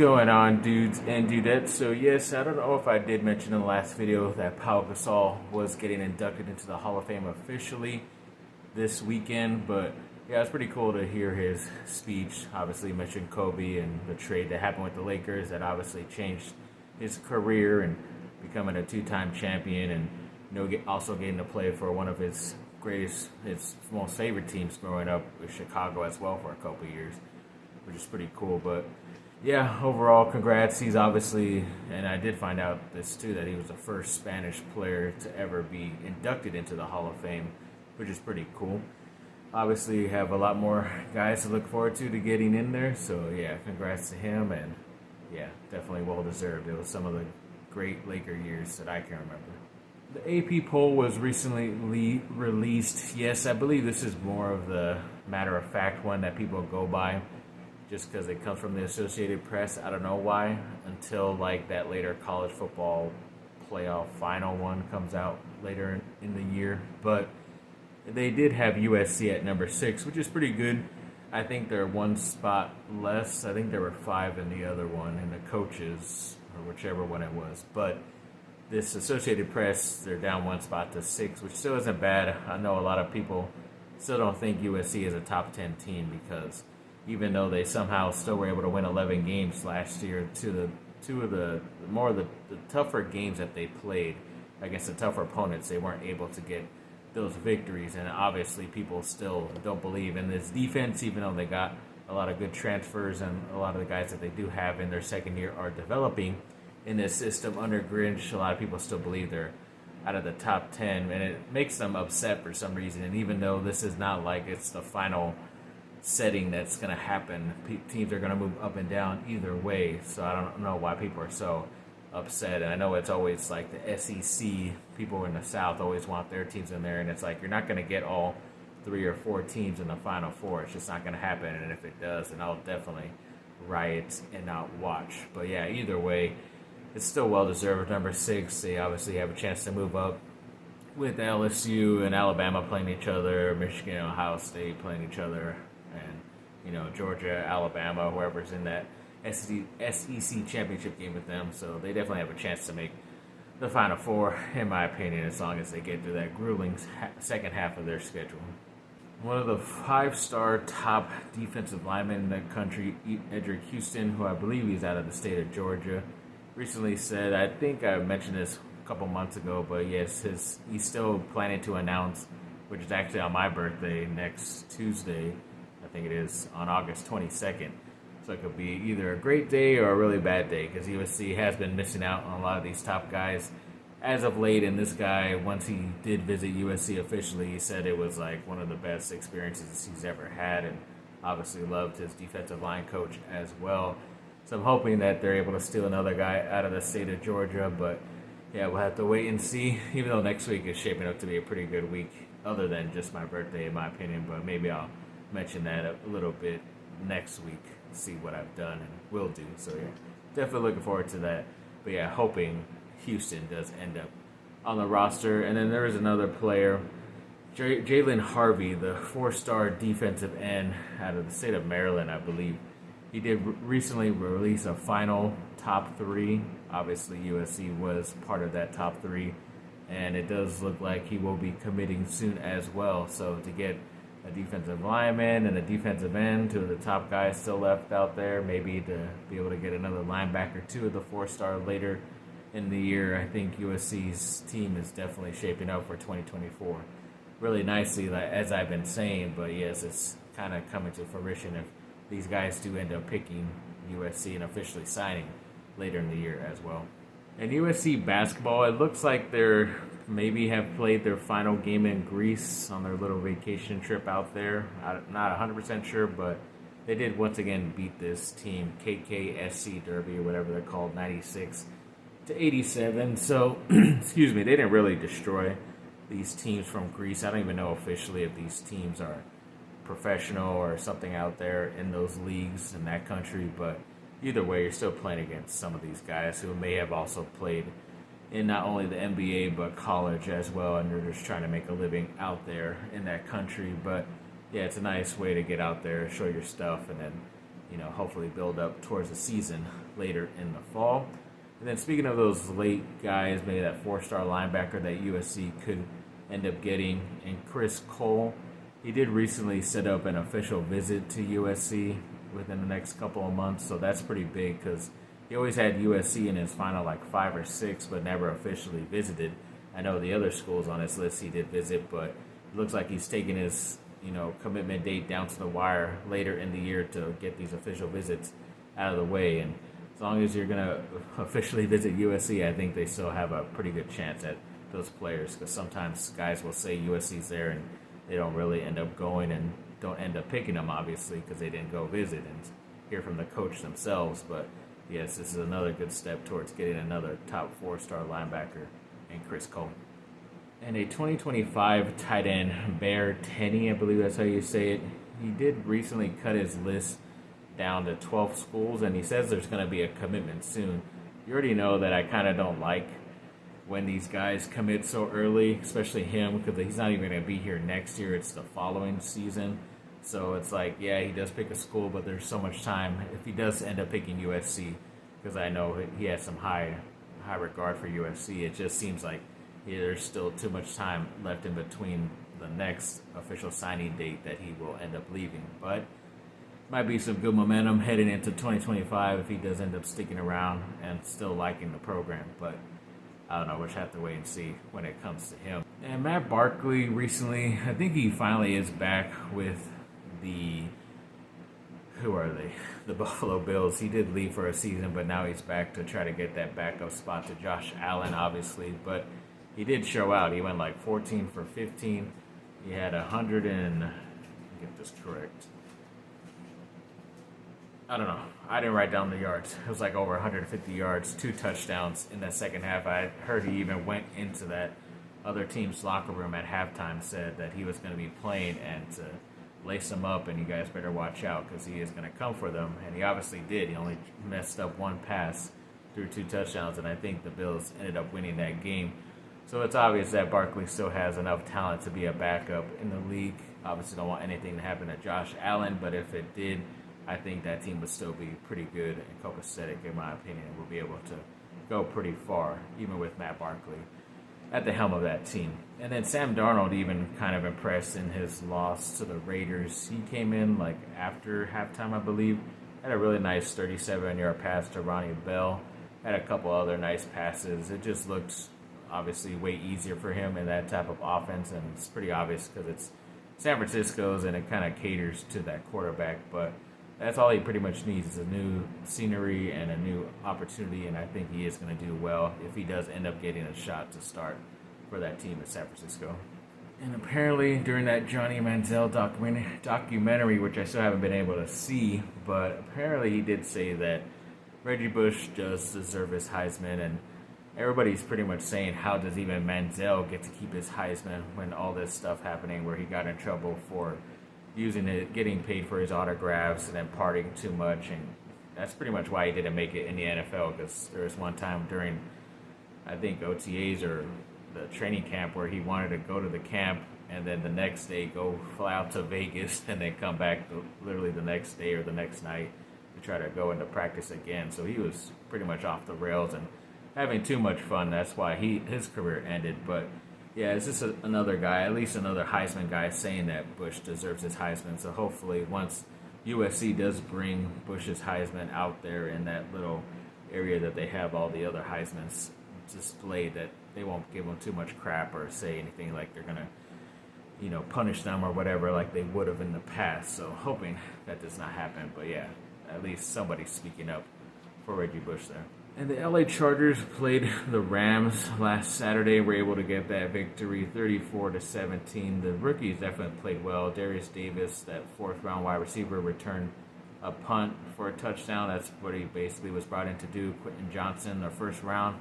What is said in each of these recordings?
going on, dudes and dudettes? So yes, I don't know if I did mention in the last video that Pau Gasol was getting inducted into the Hall of Fame officially this weekend, but yeah, it's pretty cool to hear his speech. Obviously mentioned Kobe and the trade that happened with the Lakers that obviously changed his career and becoming a two-time champion, and also getting to play for one of his most favorite teams growing up with Chicago as well for a couple of years, which is pretty cool. But yeah, overall, congrats. He's obviously, and I did find out this too, that he was the first Spanish player to ever be inducted into the Hall of Fame, which is pretty cool. Obviously, you have a lot more guys to look forward to getting in there. So yeah, congrats to him, and yeah, definitely well deserved. It was some of the great Laker years that I can remember. The AP poll was recently released. Yes, I believe this is more of the matter-of-fact one that people go by, just because it comes from the Associated Press. I don't know why, until like that later college football playoff final one comes out later in the year. But they did have USC at number 6, which is pretty good. I think they're one spot less. I think there were 5 in the other one, in the coaches, or whichever one it was. But this Associated Press, they're down one spot to 6, which still isn't bad. I know a lot of people still don't think USC is a top 10 team, because even though they somehow still were able to win 11 games last year, to the tougher games that they played against the tougher opponents, they weren't able to get those victories. And obviously people still don't believe in this defense, even though they got a lot of good transfers, and a lot of the guys that they do have in their second year are developing in this system under Grinch. A lot of people still believe they're out of the top 10, and it makes them upset for some reason. And even though this is not like it's the final setting that's going to happen, teams are going to move up and down either way. So I don't know why people are so upset. And I know it's always like the SEC, people in the South always want their teams in there, and it's like you're not going to get all 3 or 4 teams in the Final Four. It's just not going to happen. And if it does, then I'll definitely riot and not watch. But yeah, either way, it's still well deserved. Number 6, they obviously have a chance to move up with LSU and Alabama playing each other, Michigan and Ohio State playing each other, and Georgia, Alabama, whoever's in that SEC championship game with them. So they definitely have a chance to make the Final Four, in my opinion, as long as they get through that grueling second half of their schedule. One of the 5-star top defensive linemen in the country, Eddrick, who I believe he's out of the state of Georgia, recently said, I think I mentioned this a couple months ago, but yes, he's still planning to announce, which is actually on my birthday next Tuesday, I think it is, on August 22nd. So it could be either a great day or a really bad day, because USC has been missing out on a lot of these top guys as of late. And this guy, once he did visit USC officially, he said it was like one of the best experiences he's ever had, and obviously loved his defensive line coach as well. So I'm hoping that they're able to steal another guy out of the state of Georgia. But yeah, we'll have to wait and see, even though next week is shaping up to be a pretty good week, other than just my birthday, in my opinion. But maybe I'll mention that a little bit next week, see what I've done and will do. So yeah, definitely looking forward to that. But yeah, hoping Houston does end up on the roster. And then there is another player, Jalen Harvey, the 4-star defensive end out of the state of Maryland, I believe. He did recently release a final top 3. Obviously, USC was part of that top 3, and it does look like he will be committing soon as well. So to get a defensive lineman and a defensive end, 2 of the top guys still left out there, maybe to be able to get another linebacker, 2 of the 4-star later in the year, I think USC's team is definitely shaping up for 2024 really nicely, as I've been saying. But yes, it's kind of coming to fruition if these guys do end up picking USC and officially signing later in the year as well. And USC basketball, it looks like they're maybe have played their final game in Greece on their little vacation trip out there. I'm not 100% sure, but they did once again beat this team, KKSC Derby or whatever they're called, 96-87. So, excuse me, they didn't really destroy these teams from Greece. I don't even know officially if these teams are professional or something out there in those leagues in that country, but either way, you're still playing against some of these guys who may have also played in not only the NBA but college as well, and they're just trying to make a living out there in that country. But yeah, it's a nice way to get out there, show your stuff, and then hopefully build up towards the season later in the fall. And then speaking of those late guys, maybe that 4-star linebacker that USC could end up getting, and Chris Cole, he did recently set up an official visit to USC within the next couple of months, so that's pretty big because he always had USC in his final 5 or 6, but never officially visited. I know the other schools on his list he did visit, but it looks like he's taking his commitment date down to the wire later in the year to get these official visits out of the way. And as long as you're going to officially visit USC, I think they still have a pretty good chance at those players, because sometimes guys will say USC's there and they don't really end up going and don't end up picking them, obviously, because they didn't go visit and hear from the coach themselves. But yes, this is another good step towards getting another top 4-star linebacker in Chris Cole. And a 2025 tight end, Bear Tenney, I believe that's how you say it, he did recently cut his list down to 12 schools, and he says there's going to be a commitment soon. You already know that I kind of don't like when these guys commit so early, especially him, because he's not even going to be here next year. It's the following season. So it's yeah, he does pick a school, but there's so much time. If he does end up picking USC, because I know he has some high regard for USC, it just seems like there's still too much time left in between the next official signing date that he will end up leaving. But might be some good momentum heading into 2025 if he does end up sticking around and still liking the program. But I don't know, we'll just have to wait and see when it comes to him. And Matt Barkley recently, I think he finally is back with the Buffalo Bills. He did leave for a season, but now he's back to try to get that backup spot to Josh Allen, obviously. But he did show out. He went 14 for 15. He had 100 and, get this correct, I don't know. I didn't write down the yards. It was over 150 yards, 2 touchdowns in that second half. I heard he even went into that other team's locker room at halftime, said that he was going to be playing and to lace him up, and you guys better watch out because he is going to come for them. And he obviously did. He only messed up one pass through 2 touchdowns, and I think the Bills ended up winning that game. So it's obvious that Barkley still has enough talent to be a backup in the league. Obviously don't want anything to happen to Josh Allen, but if it did, I think that team would still be pretty good and copacetic, in my opinion, and will be able to go pretty far, even with Matt Barkley at the helm of that team. And then Sam Darnold even kind of impressed in his loss to the Raiders. He came in after halftime, I believe, had a really nice 37-yard pass to Ronnie Bell, had a couple other nice passes. It just looked obviously way easier for him in that type of offense, and it's pretty obvious because it's San Francisco's and it kind of caters to that quarterback. But that's all he pretty much needs is a new scenery and a new opportunity, and I think he is going to do well if he does end up getting a shot to start for that team in San Francisco. And apparently during that Johnny Manziel documentary, which I still haven't been able to see, but apparently he did say that Reggie Bush does deserve his Heisman, and everybody's pretty much saying, how does even Manziel get to keep his Heisman when all this stuff happening where he got in trouble for using it, getting paid for his autographs and then partying too much, and that's pretty much why he didn't make it in the NFL, because there was one time during, I think, OTAs or the training camp where he wanted to go to the camp and then the next day fly out to Vegas and then come back literally the next day or the next night to try to go into practice again. So he was pretty much off the rails and having too much fun. That's why his career ended. But yeah, it's just another guy, at least another Heisman guy, saying that Bush deserves his Heisman. So hopefully once USC does bring Bush's Heisman out there in that little area that they have all the other Heismans displayed, that they won't give them too much crap or say anything like they're going to, punish them or whatever like they would have in the past. So hoping that does not happen. But yeah, at least somebody's speaking up for Reggie Bush there. And the LA Chargers played the Rams last Saturday. Were able to get that victory 34-17. The rookies definitely played well. Darius Davis, that 4th-round wide receiver, returned a punt for a touchdown. That's what he basically was brought in to do. Quentin Johnson, the 1st-round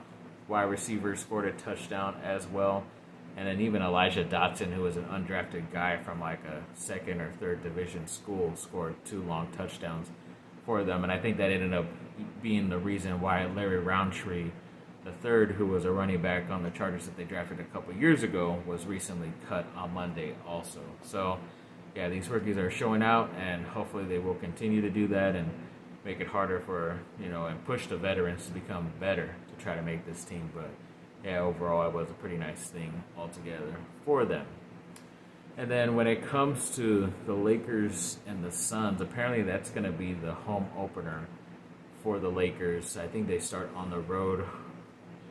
wide receiver, scored a touchdown as well. And then even Elijah Dotson, who was an undrafted guy from a 2nd or 3rd division school, scored 2 long touchdowns for them. And I think that ended up being the reason why Larry Roundtree, the 3rd, who was a running back on the Chargers that they drafted a couple years ago, was recently cut on Monday also. So yeah, these rookies are showing out, and hopefully they will continue to do that and make it harder for, and push the veterans to become better to try to make this team. But yeah, overall, it was a pretty nice thing altogether for them. And then when it comes to the Lakers and the Suns, apparently that's going to be the home opener for the Lakers. I think they start on the road.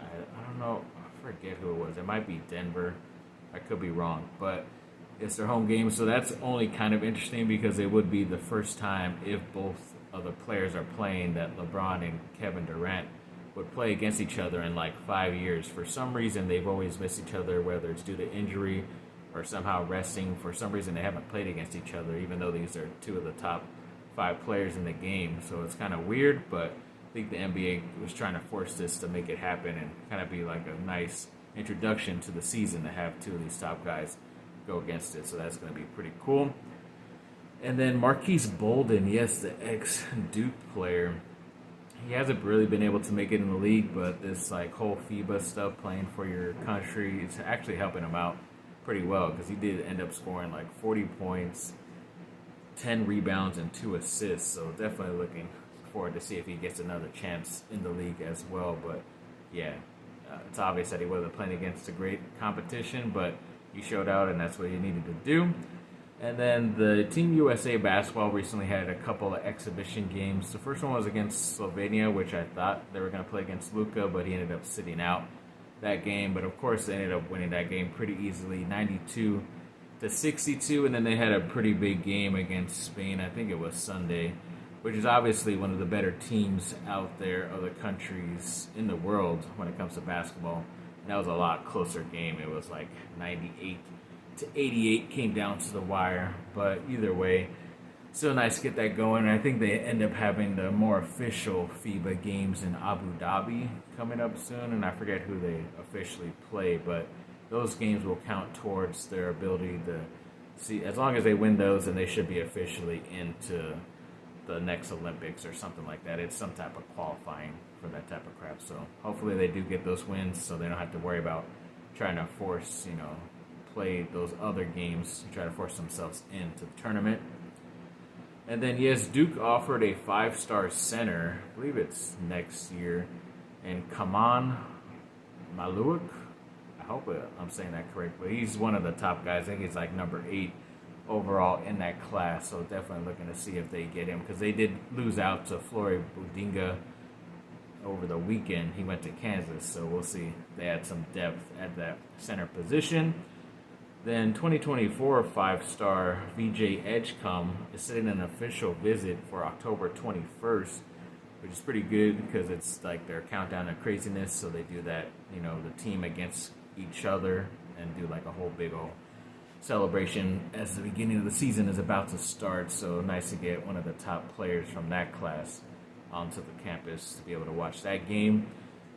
I don't know. I forget who it was. It might be Denver. I could be wrong. But it's their home game. So that's only kind of interesting because it would be the first time if both of the players are playing that LeBron and Kevin Durant would play against each other in like 5 years. For some reason, they've always missed each other, whether it's due to injury or somehow resting. For some reason, they haven't played against each other, even though these are two of the top 5 players in the game. So it's kind of weird, but I think the NBA was trying to force this to make it happen and kind of be like a nice introduction to the season to have two of these top guys go against it. So that's going to be pretty cool. And then Marquise Bolden, yes, the ex-Duke player. He hasn't really been able to make it in the league, but this like whole FIBA stuff, playing for your country, is actually helping him out pretty well because he did end up scoring like 40 points, 10 rebounds, and 2 assists. So definitely looking forward to see if he gets another chance in the league as well. But yeah, it's obvious that he wasn't playing against a great competition, but he showed out, and that's what he needed to do. And then the Team USA basketball recently had a couple of exhibition games. The first one was against Slovenia, which I thought they were going to play against Luka, but he ended up sitting out that game. But of course, they ended up winning that game pretty easily, 92-62. And then they had a pretty big game against Spain. I think it was Sunday, which is obviously one of the better teams out there, other countries in the world when it comes to basketball. And that was a lot closer game. It was like 98-88, came down to the wire. But either way, still nice to get that going. And I think they end up having the more official FIBA games in Abu Dhabi coming up soon. And I forget who they officially play, but those games will count towards their ability to see. As long as they win those, then they should be officially into the next Olympics or something like that. It's some type of qualifying for that type of crap. So hopefully they do get those wins so they don't have to worry about trying to force, play those other games to try to force themselves into the tournament. And then, yes, Duke offered a 5-star center, I believe it's next year, and Kaman Maluik. I hope I'm saying that correctly. He's one of the top guys. I think he's like number 8 overall in that class. So definitely looking to see if they get him, because they did lose out to Flory Budinga over the weekend. He went to Kansas, so we'll see. They had some depth at that center position. Then 2024 5-star VJ Edgecombe is setting an official visit for October 21st, which is pretty good because it's like their countdown to craziness. So they do that, the team against each other, and do like a whole big old celebration as the beginning of the season is about to start. So nice to get one of the top players from that class onto the campus to be able to watch that game.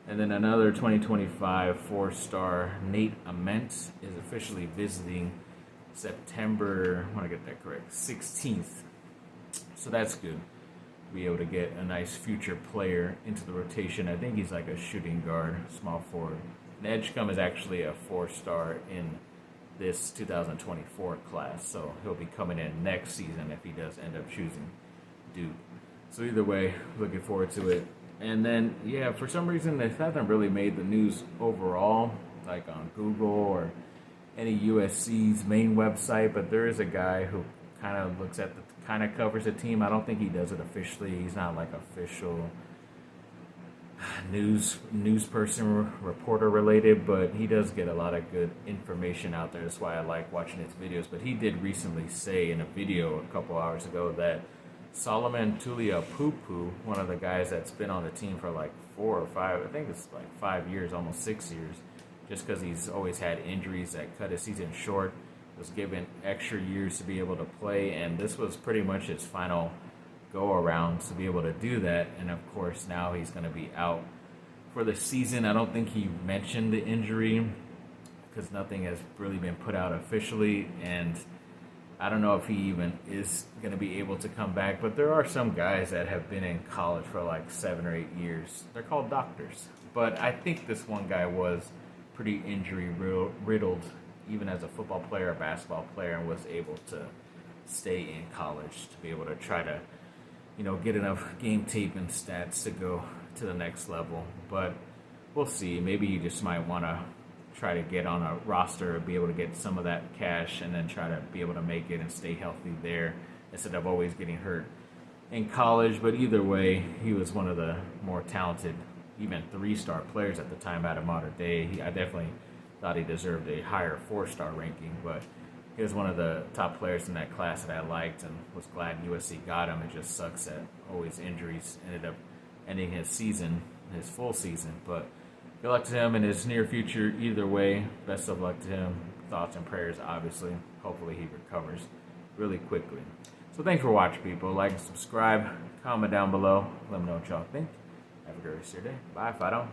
And then another 2025 4-star Nate Ament is officially visiting September, I want to get that correct, 16th. So that's good. Be able to get a nice future player into the rotation. I think he's like a shooting guard, small forward. And Edgecombe is actually a 4-star in this 2024 class. So he'll be coming in next season if he does end up choosing Duke. So either way, looking forward to it. And then, yeah, for some reason, they haven't really made the news overall, like on Google or any USC's main website, but there is a guy who kind of covers the team. I don't think he does it officially. He's not like official news person, reporter related, but he does get a lot of good information out there. That's why I like watching his videos. But he did recently say in a video a couple hours ago that Solomon Tuliaupupu, one of the guys that's been on the team for like 4 or 5, I think it's like 5 years, almost 6 years, just because he's always had injuries that cut his season short, was given extra years to be able to play, and this was pretty much his final go-around to be able to do that. And of course, now he's going to be out for the season. I don't think he mentioned the injury because nothing has really been put out officially, and I don't know if he even is going to be able to come back, but there are some guys that have been in college for like 7 or 8 years. They're called doctors. But I think this one guy was pretty injury riddled, even as a football player, a basketball player, and was able to stay in college to be able to try to, get enough game tape and stats to go to the next level. But we'll see. Maybe you just might want to try to get on a roster, be able to get some of that cash, and then try to be able to make it and stay healthy there instead of always getting hurt in college. But either way, he was one of the more talented, even 3-star players at the time out of modern day. I definitely thought he deserved a higher 4-star ranking, but he was one of the top players in that class that I liked and was glad USC got him. It just sucks that always injuries ended up ending his season, his full season. But good luck to him in his near future either way. Best of luck to him. Thoughts and prayers, obviously. Hopefully he recovers really quickly. So thanks for watching, people. Like and subscribe. Comment down below. Let me know what y'all think. Have a great rest of your day. Bye, Fido.